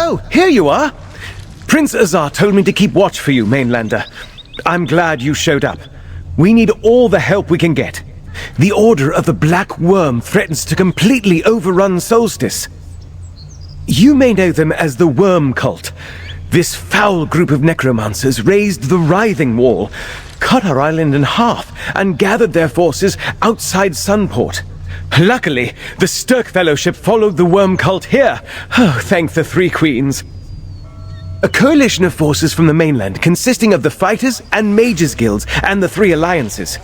Oh, here you are! Prince Azar told me to keep watch for you, Mainlander. I'm glad you showed up. We need all the help we can get. The Order of the Black Worm threatens to completely overrun Solstice. You may know them as the Worm Cult. This foul group of necromancers raised the Writhing Wall, cut our island in half, and gathered their forces outside Sunport. Luckily, the Stirk Fellowship followed the Worm Cult here. Oh, thank the Three Queens. A coalition of forces from the mainland consisting of the Fighters and Mages Guilds and the Three Alliances.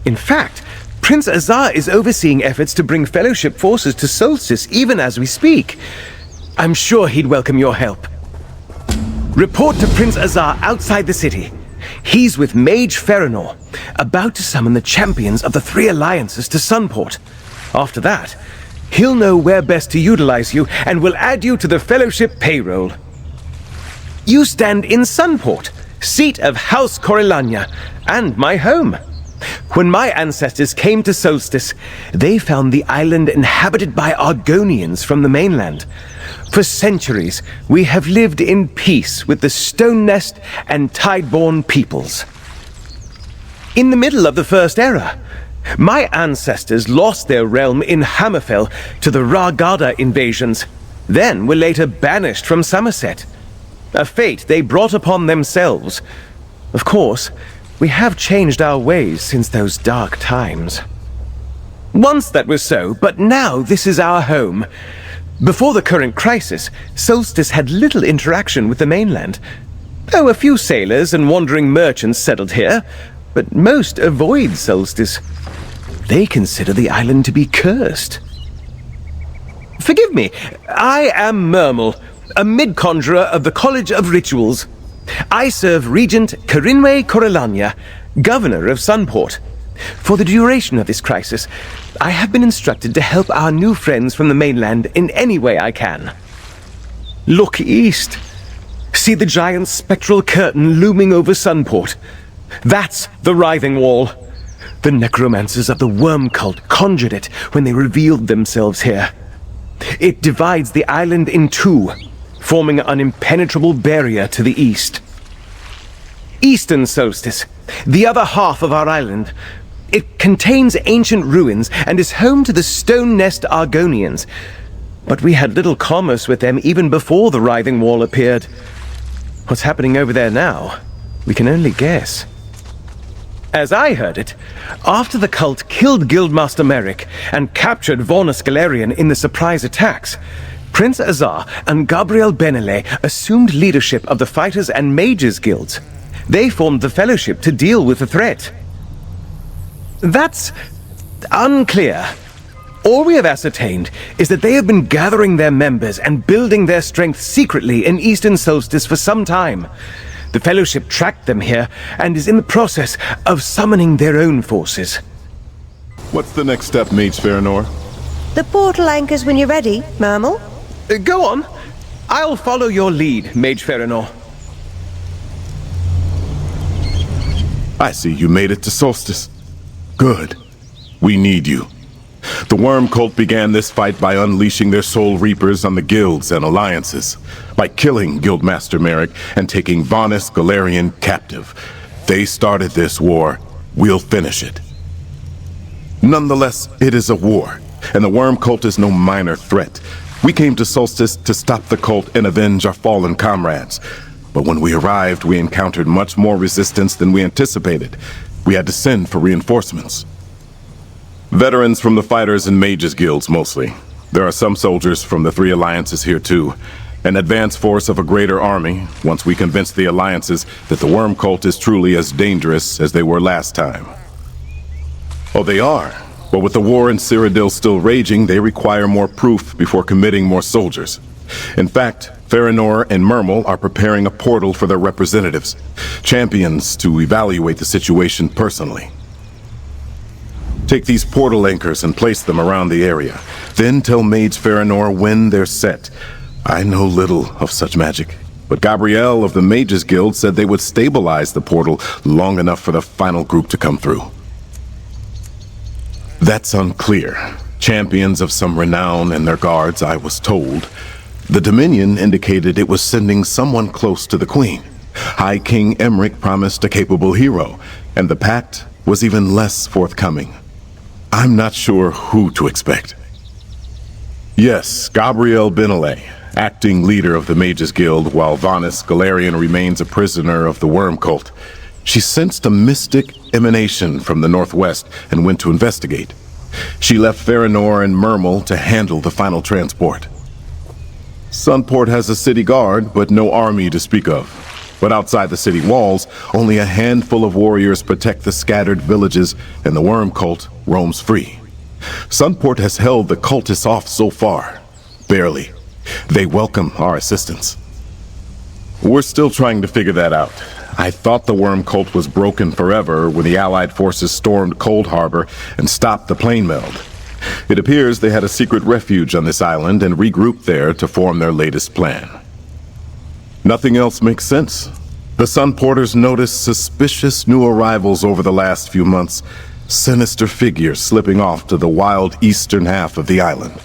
In fact, Prince Azar is overseeing efforts to bring Fellowship forces to Solstice even as we speak. I'm sure he'd welcome your help. Report to Prince Azar outside the city. He's with Mage Feranor, about to summon the champions of the Three Alliances to Sunport. After that, he'll know where best to utilize you and will add you to the Fellowship payroll. You stand in Sunport, seat of House Corellania, and my home. When my ancestors came to Solstice, they found the island inhabited by Argonians from the mainland. For centuries, we have lived in peace with the Stone Nest and Tideborn peoples. In the middle of the First Era, my ancestors lost their realm in Hammerfell to the Ragada invasions, then were later banished from Somerset. A fate they brought upon themselves. Of course, we have changed our ways since those dark times. Once that was so, but now this is our home. Before the current crisis, Solstice had little interaction with the mainland. Oh, a few sailors and wandering merchants settled here, but most avoid Solstice. They consider the island to be cursed. Forgive me, I am Mermal, a mid-conjurer of the College of Rituals. I serve Regent Corinwe Corellania, Governor of Sunport. For the duration of this crisis, I have been instructed to help our new friends from the mainland in any way I can. Look east. See the giant spectral curtain looming over Sunport. That's the Writhing Wall. The necromancers of the Worm Cult conjured it when they revealed themselves here. It divides the island in two, forming an impenetrable barrier to the east. Eastern Solstice, the other half of our island. It contains ancient ruins and is home to the Stone Nest Argonians. But we had little commerce with them even before the Writhing Wall appeared. What's happening over there now? We can only guess. As I heard it, after the cult killed Guildmaster Merrick and captured Vornus Galerian in the surprise attacks, Prince Azar and Gabriel Benele assumed leadership of the Fighters and Mages Guilds. They formed the Fellowship to deal with the threat. That's unclear. All we have ascertained is that they have been gathering their members and building their strength secretly in Eastern Solstice for some time. The Fellowship tracked them here and is in the process of summoning their own forces. What's the next step, Mage Feranor? The portal anchors when you're ready, Mermal. Go on. I'll follow your lead, Mage Feranor. I see you made it to Solstice. Good. We need you. The Worm Cult began this fight by unleashing their Soul Reapers on the guilds and alliances, by killing Guildmaster Merrick and taking Vornus Galerian captive. They started this war. We'll finish it. Nonetheless, it is a war, and the Worm Cult is no minor threat. We came to Solstice to stop the cult and avenge our fallen comrades. But when we arrived, we encountered much more resistance than we anticipated. We had to send for reinforcements. Veterans from the Fighters and Mages Guilds, mostly. There are some soldiers from the Three Alliances here, too. An advance force of a greater army, once we convince the Alliances that the Worm Cult is truly as dangerous as they were last time. Oh, they are. But with the war in Cyrodiil still raging, they require more proof before committing more soldiers. In fact, Feranor and Mermal are preparing a portal for their representatives, champions to evaluate the situation personally. Take these portal anchors and place them around the area. Then tell Mage Feranor when they're set. I know little of such magic, but Gabrielle of the Mages Guild said they would stabilize the portal long enough for the final group to come through. That's unclear. Champions of some renown and their guards, I was told. The Dominion indicated it was sending someone close to the Queen. High King Emmerich promised a capable hero, and the Pact was even less forthcoming. I'm not sure who to expect. Yes, Gabrielle Benelay, acting leader of the Mages Guild, while Vanis Galarian remains a prisoner of the Worm Cult. She sensed a mystic emanation from the northwest and went to investigate. She left Farinor and Mermal to handle the final transport. Sunport has a city guard, but no army to speak of. But outside the city walls, only a handful of warriors protect the scattered villages, and the Worm Cult roams free. Sunport has held the cultists off so far. Barely. They welcome our assistance. We're still trying to figure that out. I thought the Worm Cult was broken forever when the Allied forces stormed Cold Harbor and stopped the plane meld. It appears they had a secret refuge on this island and regrouped there to form their latest plan. Nothing else makes sense. The Sunporters noticed suspicious new arrivals over the last few months, sinister figures slipping off to the wild eastern half of the island.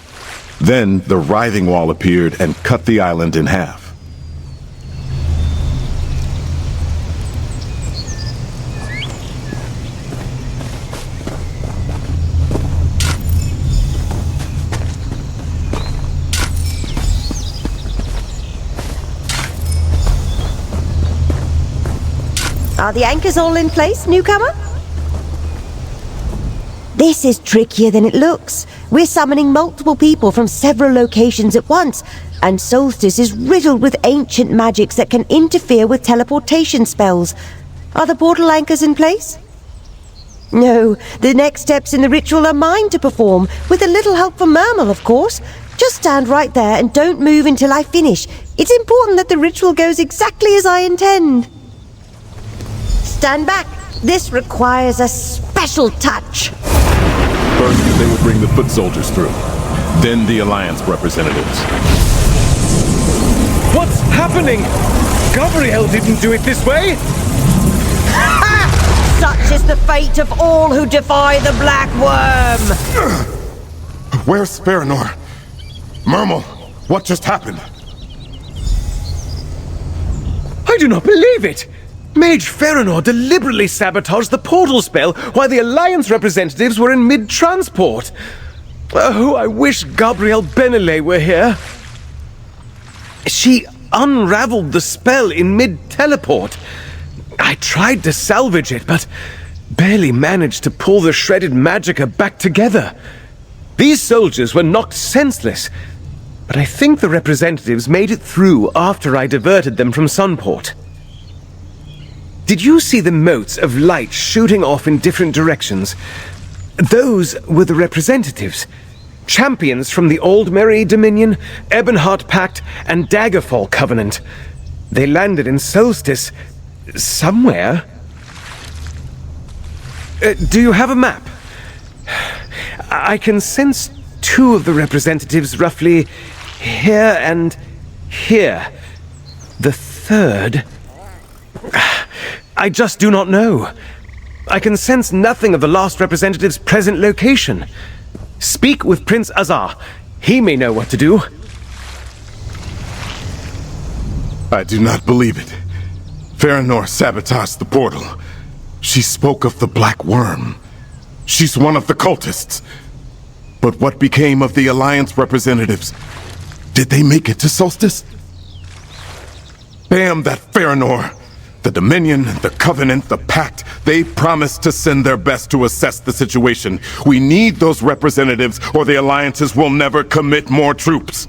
Then the writhing wall appeared and cut the island in half. Are the anchors all in place, newcomer? This is trickier than it looks. We're summoning multiple people from several locations at once, and Solstice is riddled with ancient magics that can interfere with teleportation spells. Are the portal anchors in place? No, the next steps in the ritual are mine to perform, with a little help from Mermal, of course. Just stand right there and don't move until I finish. It's important that the ritual goes exactly as I intend. Stand back. This requires a special touch. First, they will bring the foot soldiers through. Then the Alliance representatives. What's happening? Gabrielle didn't do it this way! Such is the fate of all who defy the Black Worm! Where's Farinor? Mermal, what just happened? I do not believe it! Mage Farinor deliberately sabotaged the portal spell while the Alliance representatives were in mid-transport. Oh, I wish Gabrielle Benelay were here. She unraveled the spell in mid-teleport. I tried to salvage it, but barely managed to pull the shredded magicka back together. These soldiers were knocked senseless, but I think the representatives made it through after I diverted them from Sunport. Did you see the motes of light shooting off in different directions? Those were the representatives. Champions from the Old Merry Dominion, Ebonheart Pact, and Daggerfall Covenant. They landed in Solstice somewhere. Do you have a map? I can sense two of the representatives roughly here and here. The third... I just do not know. I can sense nothing of the last representative's present location. Speak with Prince Azar. He may know what to do. I do not believe it. Farinor sabotaged the portal. She spoke of the Black Worm. She's one of the cultists. But what became of the Alliance representatives? Did they make it to Solstice? Damn that Farinor! The Dominion, the Covenant, the Pact, they promised to send their best to assess the situation. We need those representatives, or the Alliances will never commit more troops.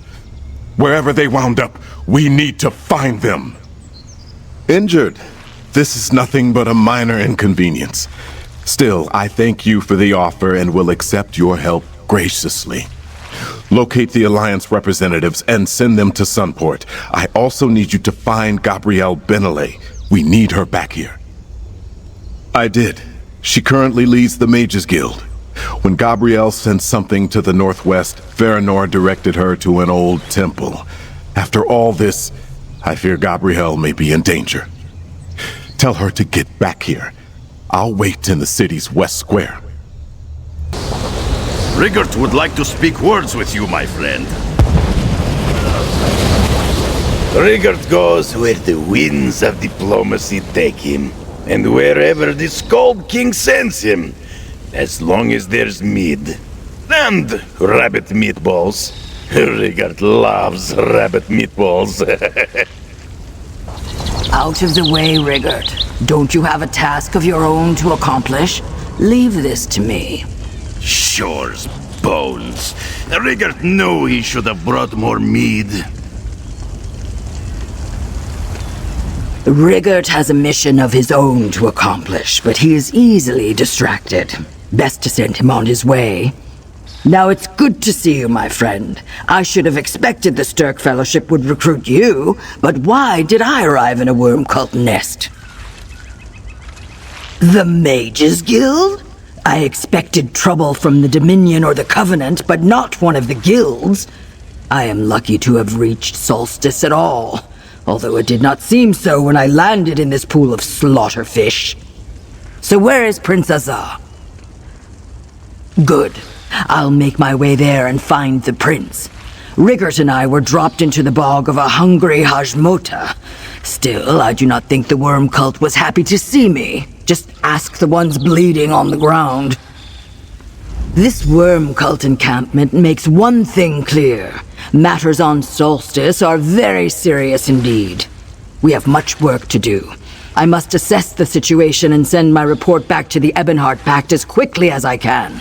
Wherever they wound up, we need to find them. Injured. This is nothing but a minor inconvenience. Still, I thank you for the offer and will accept your help graciously. Locate the Alliance representatives and send them to Sunport. I also need you to find Gabrielle Benelay. We need her back here. I did. She currently leads the Mages Guild. When Gabrielle sent something to the northwest, Farinor directed her to an old temple. After all this, I fear Gabrielle may be in danger. Tell her to get back here. I'll wait in the city's west square. Rigert would like to speak words with you, my friend. Rigard goes where the winds of diplomacy take him, and wherever the Skald King sends him, as long as there's mead. And rabbit meatballs. Rigard loves rabbit meatballs. Out of the way, Rigard. Don't you have a task of your own to accomplish? Leave this to me. Shore's bones. Rigard knew he should have brought more mead. Rigard has a mission of his own to accomplish, but he is easily distracted. Best to send him on his way. Now it's good to see you, my friend. I should have expected the Stirk Fellowship would recruit you, but why did I arrive in a worm cult nest? The Mages Guild? I expected trouble from the Dominion or the Covenant, but not one of the guilds. I am lucky to have reached Solstice at all, although it did not seem so when I landed in this pool of slaughterfish. So where is Prince Azar? Good. I'll make my way there and find the prince. Rigard and I were dropped into the bog of a hungry Hajmota. Still, I do not think the worm cult was happy to see me. Just ask the ones bleeding on the ground. This worm cult encampment makes one thing clear. Matters on Solstice are very serious indeed. We have much work to do. I must assess the situation and send my report back to the Ebonheart Pact as quickly as I can.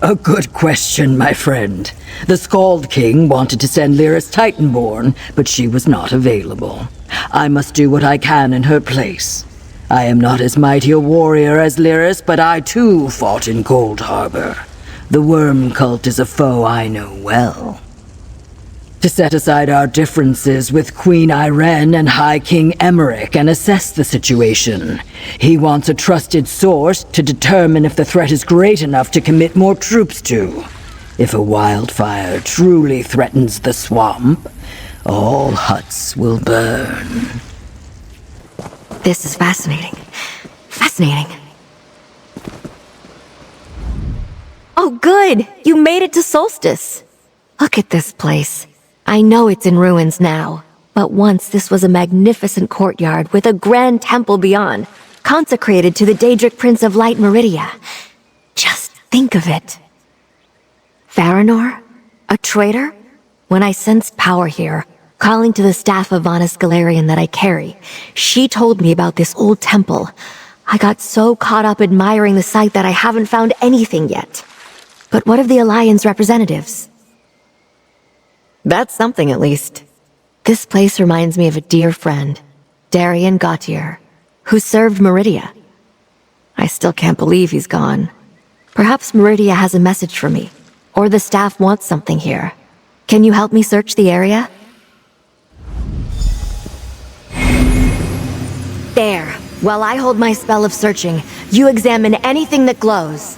A good question, my friend. The Skald King wanted to send Lyris Titanborn, but she was not available. I must do what I can in her place. I am not as mighty a warrior as Lyris, but I too fought in Cold Harbor. The worm cult is a foe I know well. To set aside our differences with Queen Irene and High King Emmerich and assess the situation. He wants a trusted source to determine if the threat is great enough to commit more troops to. If a wildfire truly threatens the swamp, all huts will burn. This is fascinating. Fascinating. Oh, good! You made it to Solstice! Look at this place. I know it's in ruins now, but once this was a magnificent courtyard with a grand temple beyond, consecrated to the Daedric Prince of Light Meridia. Just think of it. Farinor? A traitor? When I sensed power here, calling to the staff of Vanus Galarian that I carry, she told me about this old temple. I got so caught up admiring the site that I haven't found anything yet. But what of the Alliance representatives? That's something, at least. This place reminds me of a dear friend, Darian Gautier, who served Meridia. I still can't believe he's gone. Perhaps Meridia has a message for me, or the staff wants something here. Can you help me search the area? There. While I hold my spell of searching, you examine anything that glows.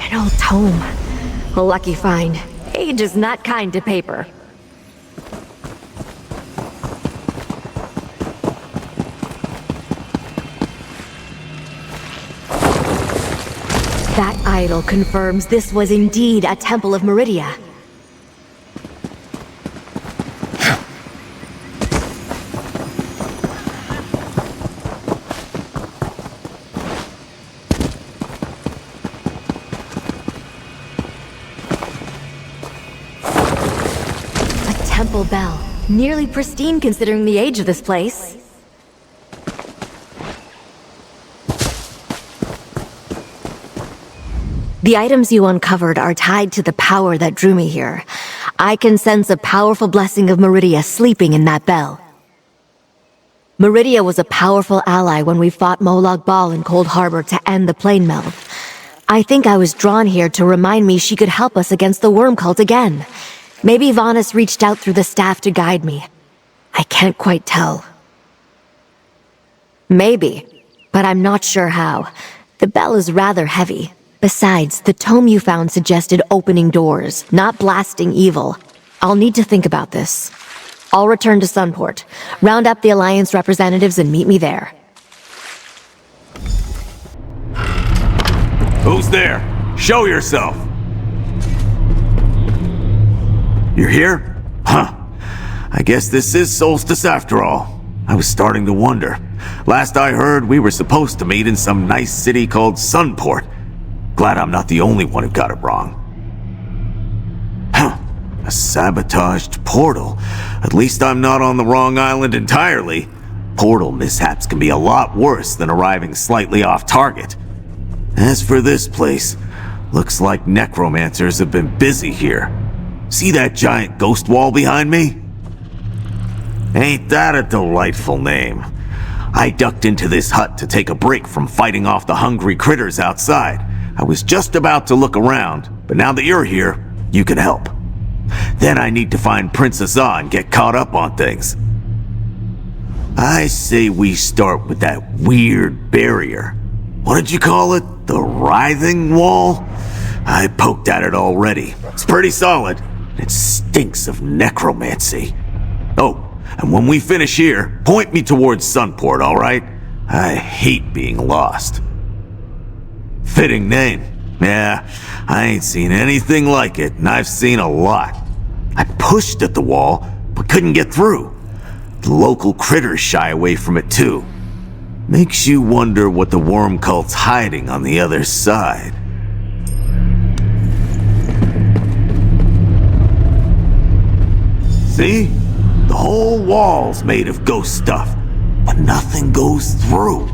An old tome. A lucky find. Age is not kind to paper. That idol confirms this was indeed a temple of Meridia. A temple bell. Nearly pristine considering the age of this place. The items you uncovered are tied to the power that drew me here. I can sense a powerful blessing of Meridia sleeping in that bell. Meridia was a powerful ally when we fought Molag Bal in Cold Harbor to end the plane meld. I think I was drawn here to remind me she could help us against the worm cult again. Maybe Vanus reached out through the staff to guide me. I can't quite tell. Maybe, but I'm not sure how. The bell is rather heavy. Besides, the tome you found suggested opening doors, not blasting evil. I'll need to think about this. I'll return to Sunport. Round up the Alliance representatives and meet me there. Who's there? Show yourself! You're here? Huh. I guess this is Solstice after all. I was starting to wonder. Last I heard, we were supposed to meet in some nice city called Sunport. Glad I'm not the only one who got it wrong. Huh. A sabotaged portal. At least I'm not on the wrong island entirely. Portal mishaps can be a lot worse than arriving slightly off target. As for this place, looks like necromancers have been busy here. See that giant ghost wall behind me? Ain't that a delightful name? I ducked into this hut to take a break from fighting off the hungry critters outside. I was just about to look around, but now that you're here, you can help. Then I need to find Princess ESO and get caught up on things. I say we start with that weird barrier. What did you call it? The writhing wall? I poked at it already. It's pretty solid. It stinks of necromancy. Oh, and when we finish here, point me towards Sunport, all right? I hate being lost. Fitting name. Yeah, I ain't seen anything like it, and I've seen a lot. I pushed at the wall, but couldn't get through. The local critters shy away from it too. Makes you wonder what the worm cult's hiding on the other side. See? The whole wall's made of ghost stuff, but nothing goes through.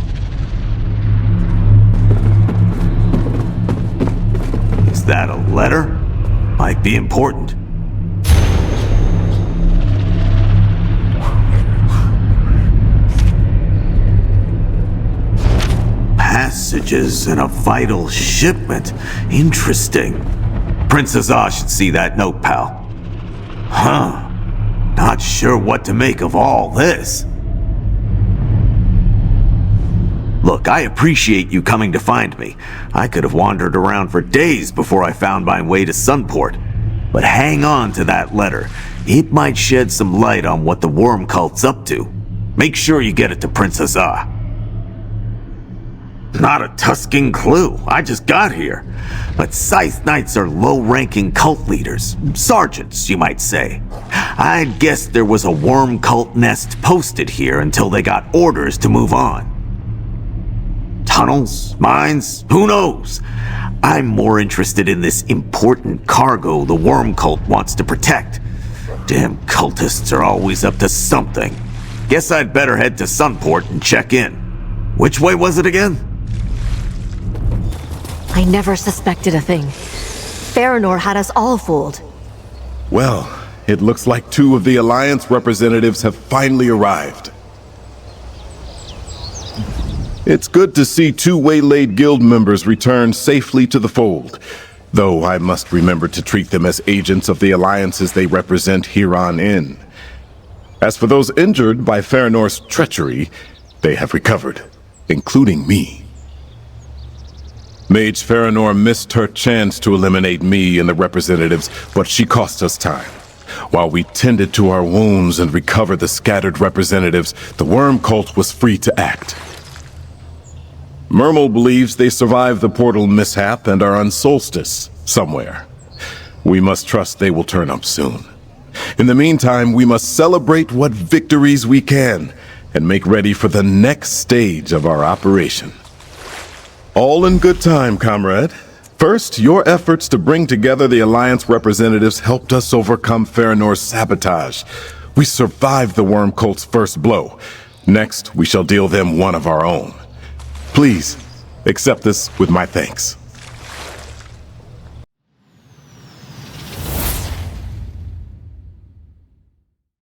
Is that a letter? Might be important. Passages in a vital shipment. Interesting. Princess ESO should see that note, pal. Huh. Not sure what to make of all this. Look, I appreciate you coming to find me. I could have wandered around for days before I found my way to Sunport. But hang on to that letter. It might shed some light on what the worm cult's up to. Make sure you get it to Princess ESO. Not a tusking clue. I just got here. But Scythe Knights are low-ranking cult leaders. Sergeants, you might say. I'd guess there was a worm cult nest posted here until they got orders to move on. Tunnels? Mines? Who knows? I'm more interested in this important cargo the worm cult wants to protect. Damn cultists are always up to something. Guess I'd better head to Sunport and check in. Which way was it again? I never suspected a thing. Farinor had us all fooled. Well, it looks like 2 of the Alliance representatives have finally arrived. It's good to see 2 waylaid guild members return safely to the fold, though I must remember to treat them as agents of the alliances they represent here on in. As for those injured by Farinor's treachery, they have recovered, including me. Mage Farinor missed her chance to eliminate me and the representatives, but she cost us time. While we tended to our wounds and recovered the scattered representatives, the worm cult was free to act. Mermal believes they survived the portal mishap and are on Solstice, somewhere. We must trust they will turn up soon. In the meantime, we must celebrate what victories we can, and make ready for the next stage of our operation. All in good time, comrade. First, your efforts to bring together the Alliance representatives helped us overcome Farinor's sabotage. We survived the worm cult's first blow. Next, we shall deal them one of our own. Please, accept this with my thanks.